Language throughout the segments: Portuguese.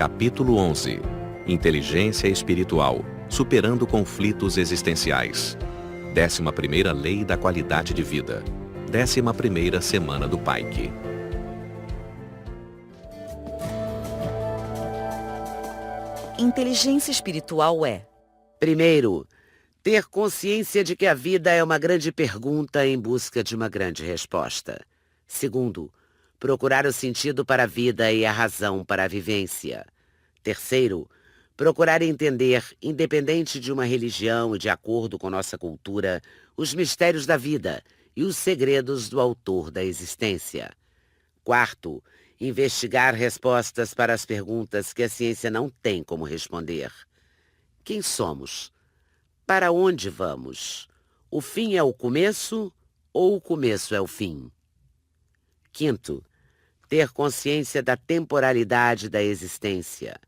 Capítulo 11. Inteligência espiritual, superando conflitos existenciais. 11ª Lei da Qualidade de Vida. 11ª Semana do Paik. Inteligência espiritual é: primeiro, ter consciência de que a vida é uma grande pergunta em busca de uma grande resposta. Segundo, procurar o sentido para a vida e a razão para a vivência. Terceiro, procurar entender, independente de uma religião e de acordo com nossa cultura, os mistérios da vida e os segredos do autor da existência. Quarto, investigar respostas para as perguntas que a ciência não tem como responder. Quem somos? Para onde vamos? O fim é o começo ou o começo é o fim? Quinto, ter consciência da temporalidade da existência.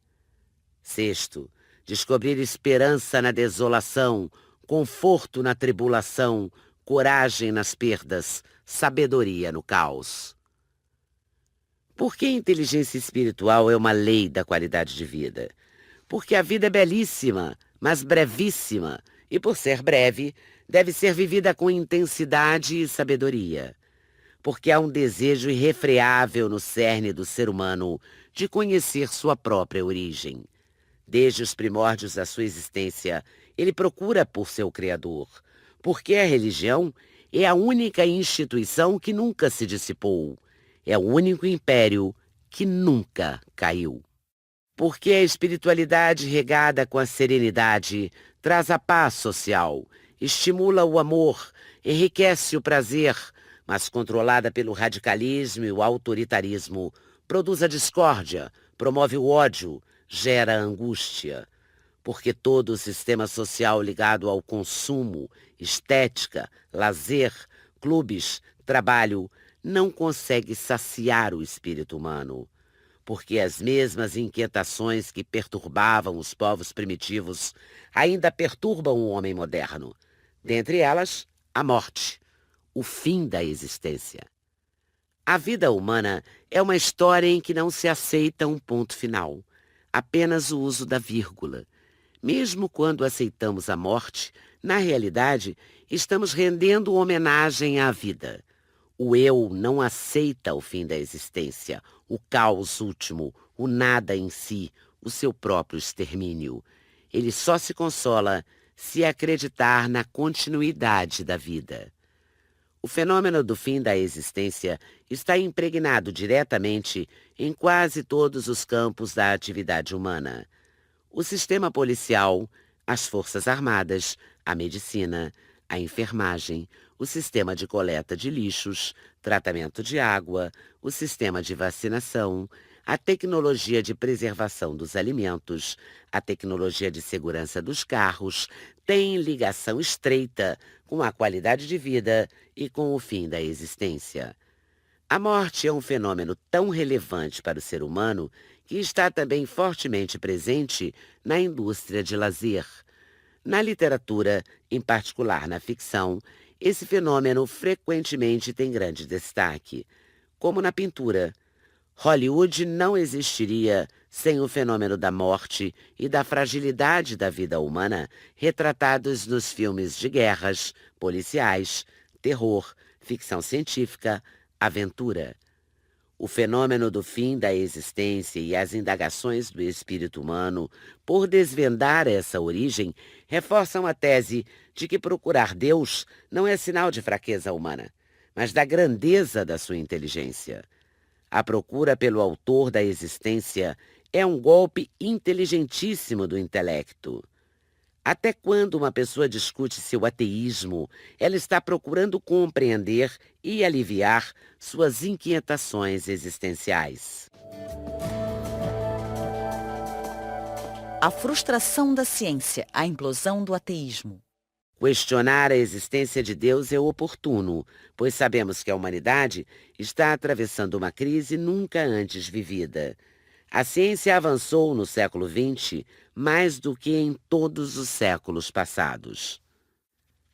Sexto, descobrir esperança na desolação, conforto na tribulação, coragem nas perdas, sabedoria no caos. Por que a inteligência espiritual é uma lei da qualidade de vida? Porque a vida é belíssima, mas brevíssima, e por ser breve, deve ser vivida com intensidade e sabedoria. Porque há um desejo irrefreável no cerne do ser humano de conhecer sua própria origem. Desde os primórdios da sua existência, ele procura por seu Criador, porque a religião é a única instituição que nunca se dissipou, é o único império que nunca caiu. Porque a espiritualidade regada com a serenidade traz a paz social, estimula o amor, enriquece o prazer, mas controlada pelo radicalismo e o autoritarismo, produz a discórdia, promove o ódio, gera angústia. Porque todo o sistema social ligado ao consumo, estética, lazer, clubes, trabalho, não consegue saciar o espírito humano. Porque as mesmas inquietações que perturbavam os povos primitivos ainda perturbam o homem moderno. Dentre elas, a morte, o fim da existência. A vida humana é uma história em que não se aceita um ponto final, apenas o uso da vírgula. Mesmo quando aceitamos a morte, na realidade, estamos rendendo homenagem à vida. O eu não aceita o fim da existência, o caos último, o nada em si, o seu próprio extermínio. Ele só se consola se acreditar na continuidade da vida. O fenômeno do fim da existência está impregnado diretamente em quase todos os campos da atividade humana. O sistema policial, as forças armadas, a medicina, a enfermagem, o sistema de coleta de lixos, tratamento de água, o sistema de vacinação, a tecnologia de preservação dos alimentos, a tecnologia de segurança dos carros têm ligação estreita com a qualidade de vida e com o fim da existência. A morte é um fenômeno tão relevante para o ser humano que está também fortemente presente na indústria de lazer. Na literatura, em particular na ficção, esse fenômeno frequentemente tem grande destaque. Como na pintura, Hollywood não existiria sem o fenômeno da morte e da fragilidade da vida humana retratados nos filmes de guerras, policiais, terror, ficção científica, aventura. O fenômeno do fim da existência e as indagações do espírito humano por desvendar essa origem reforçam a tese de que procurar Deus não é sinal de fraqueza humana, mas da grandeza da sua inteligência. A procura pelo autor da existência é um golpe inteligentíssimo do intelecto. Até quando uma pessoa discute seu ateísmo, ela está procurando compreender e aliviar suas inquietações existenciais. a frustração da ciência, a implosão do ateísmo. Questionar a existência de Deus é oportuno, pois sabemos que a humanidade está atravessando uma crise nunca antes vivida. A ciência avançou no século XX mais do que em todos os séculos passados.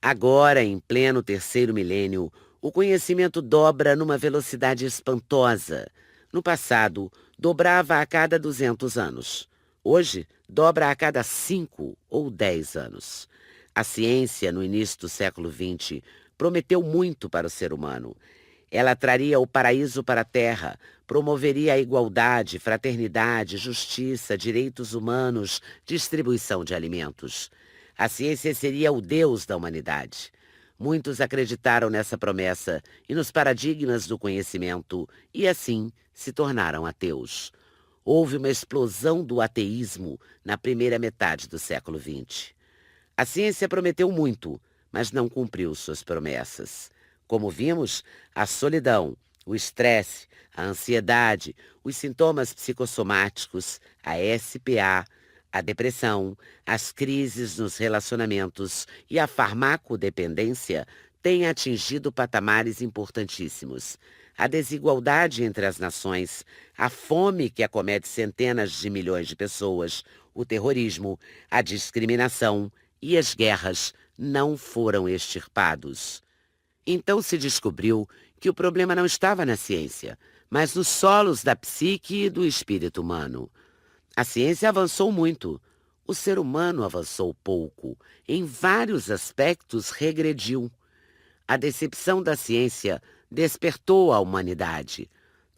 Agora, em pleno terceiro milênio, o conhecimento dobra numa velocidade espantosa. No passado, dobrava a cada 200 anos. Hoje, dobra a cada 5 ou 10 anos. A ciência, no início do século XX, prometeu muito para o ser humano. Ela traria o paraíso para a Terra, promoveria a igualdade, fraternidade, justiça, direitos humanos, distribuição de alimentos. A ciência seria o Deus da humanidade. Muitos acreditaram nessa promessa e nos paradigmas do conhecimento, e assim se tornaram ateus. Houve uma explosão do ateísmo na primeira metade do século XX. A ciência prometeu muito, mas não cumpriu suas promessas. Como vimos, a solidão, o estresse, a ansiedade, os sintomas psicossomáticos, a SPA, a depressão, as crises nos relacionamentos e a farmacodependência têm atingido patamares importantíssimos. A desigualdade entre as nações, a fome que acomete centenas de milhões de pessoas, o terrorismo, a discriminação e as guerras não foram extirpados. Então se descobriu que o problema não estava na ciência, mas nos solos da psique e do espírito humano. A ciência avançou muito. O ser humano avançou pouco. Em vários aspectos, regrediu. A decepção da ciência despertou a humanidade.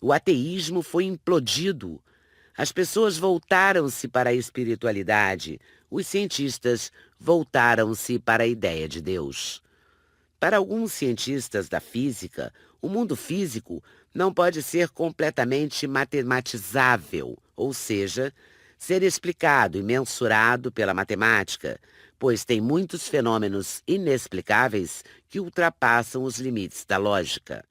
O ateísmo foi implodido. As pessoas voltaram-se para a espiritualidade. Os cientistas voltaram-se para a ideia de Deus. Para alguns cientistas da física, o mundo físico não pode ser completamente matematizável, ou seja, ser explicado e mensurado pela matemática, pois tem muitos fenômenos inexplicáveis que ultrapassam os limites da lógica.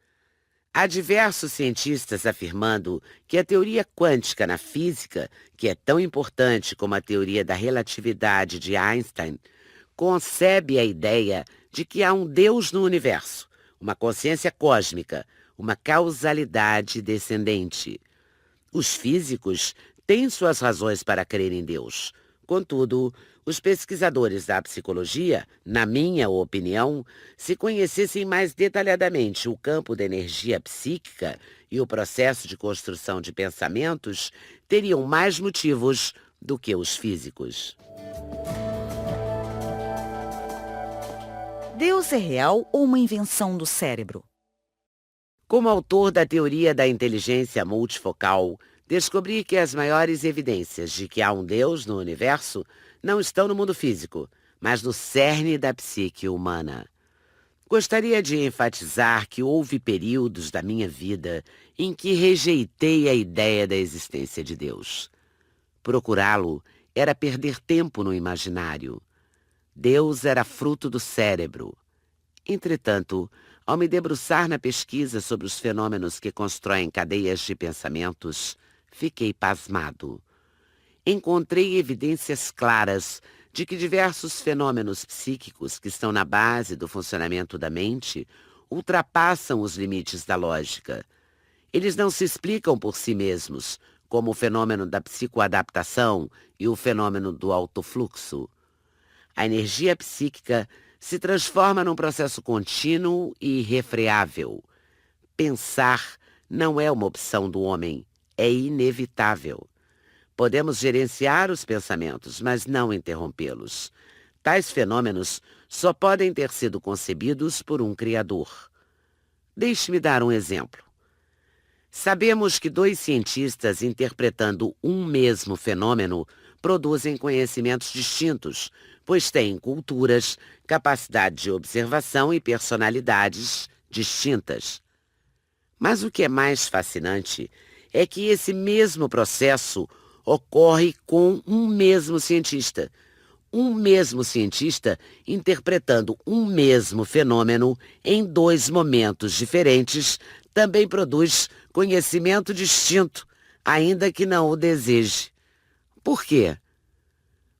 Há diversos cientistas afirmando que a teoria quântica na física, que é tão importante como a teoria da relatividade de Einstein, concebe a ideia de que há um Deus no universo, uma consciência cósmica, uma causalidade descendente. Os físicos têm suas razões para crer em Deus. Contudo, os pesquisadores da psicologia, na minha opinião, se conhecessem mais detalhadamente o campo da energia psíquica e o processo de construção de pensamentos, teriam mais motivos do que os físicos. Deus é real ou uma invenção do cérebro? Como autor da teoria da inteligência multifocal, descobri que as maiores evidências de que há um Deus no universo não estão no mundo físico, mas no cerne da psique humana. Gostaria de enfatizar que houve períodos da minha vida em que rejeitei a ideia da existência de Deus. Procurá-lo era perder tempo no imaginário. Deus era fruto do cérebro. Entretanto, ao me debruçar na pesquisa sobre os fenômenos que constroem cadeias de pensamentos, fiquei pasmado. Encontrei evidências claras de que diversos fenômenos psíquicos que estão na base do funcionamento da mente ultrapassam os limites da lógica. Eles não se explicam por si mesmos, como o fenômeno da psicoadaptação e o fenômeno do autofluxo. A energia psíquica se transforma num processo contínuo e irrefreável. Pensar não é uma opção do homem, é inevitável. Podemos gerenciar os pensamentos, mas não interrompê-los. Tais fenômenos só podem ter sido concebidos por um Criador. Deixe-me dar um exemplo. Sabemos que dois cientistas interpretando um mesmo fenômeno produzem conhecimentos distintos, pois têm culturas, capacidade de observação e personalidades distintas. Mas o que é mais fascinante é que esse mesmo processo ocorre com um mesmo cientista. Um mesmo cientista interpretando um mesmo fenômeno em dois momentos diferentes também produz conhecimento distinto, ainda que não o deseje. Por quê?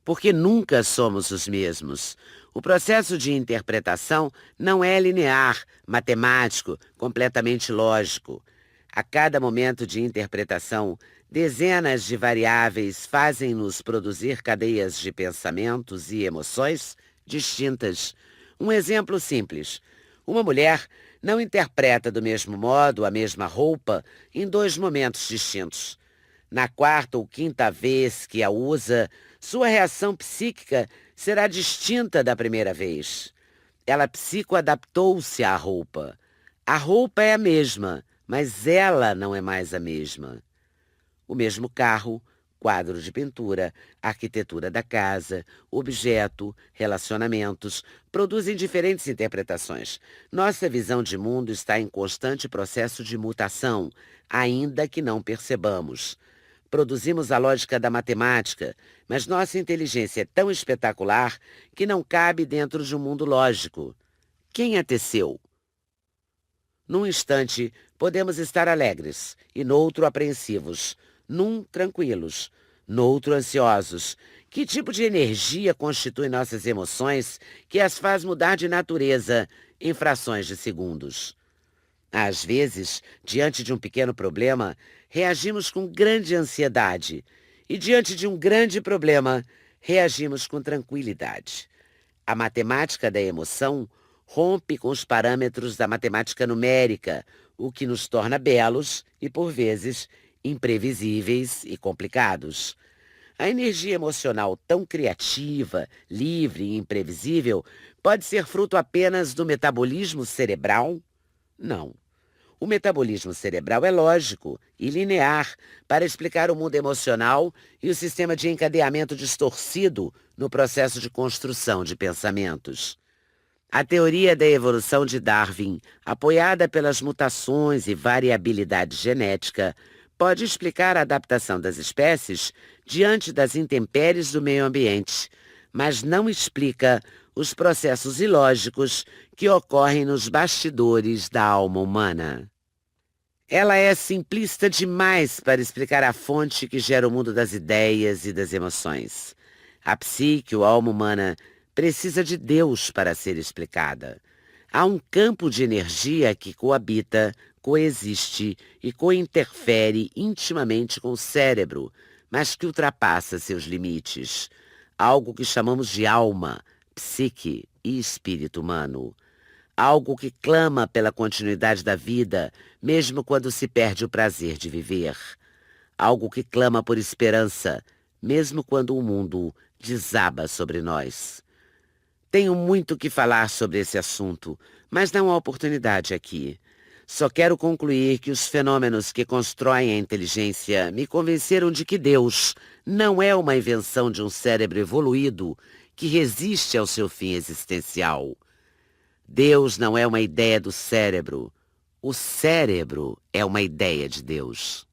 Porque nunca somos os mesmos. O processo de interpretação não é linear, matemático, completamente lógico. A cada momento de interpretação, dezenas de variáveis fazem-nos produzir cadeias de pensamentos e emoções distintas. Um exemplo simples. Uma mulher Não interpreta do mesmo modo a mesma roupa em dois momentos distintos. Na quarta ou quinta vez que a usa, sua reação psíquica será distinta da primeira vez. Ela psicoadaptou-se à roupa. A roupa é a mesma, mas ela não é mais a mesma. O mesmo carro, quadro de pintura, arquitetura da casa, objeto, relacionamentos, produzem diferentes interpretações. Nossa visão de mundo está em constante processo de mutação, ainda que não percebamos. Produzimos a lógica da matemática, mas nossa inteligência é tão espetacular que não cabe dentro de um mundo lógico. Quem a teceu? Num instante, podemos estar alegres, e noutro apreensivos, num tranquilos, noutro ansiosos. Que tipo de energia constitui nossas emoções que as faz mudar de natureza em frações de segundos? Às vezes, diante de um pequeno problema, reagimos com grande ansiedade e, diante de um grande problema, reagimos com tranquilidade. A matemática da emoção rompe com os parâmetros da matemática numérica, o que nos torna belos e, por vezes, imprevisíveis e complicados. A energia emocional tão criativa, livre e imprevisível pode ser fruto apenas do metabolismo cerebral? Não. O metabolismo cerebral é lógico e linear para explicar o mundo emocional e o sistema de encadeamento distorcido no processo de construção de pensamentos. A teoria da evolução de Darwin, apoiada pelas mutações e variabilidade genética, pode explicar a adaptação das espécies diante das intempéries do meio ambiente, mas não explica os processos ilógicos que ocorrem nos bastidores da alma humana. Ela é simplista demais para explicar a fonte que gera o mundo das ideias e das emoções. A psique, ou alma humana, precisa de Deus para ser explicada. Há um campo de energia que coabita, coexiste e cointerfere intimamente com o cérebro, mas que ultrapassa seus limites. Algo que chamamos de alma, psique e espírito humano. Algo que clama pela continuidade da vida, mesmo quando se perde o prazer de viver. Algo que clama por esperança, mesmo quando o mundo desaba sobre nós. Tenho muito que falar sobre esse assunto, mas não há oportunidade aqui. Só quero concluir que os fenômenos que constroem a inteligência me convenceram de que Deus não é uma invenção de um cérebro evoluído que resiste ao seu fim existencial. Deus não é uma ideia do cérebro. O cérebro é uma ideia de Deus.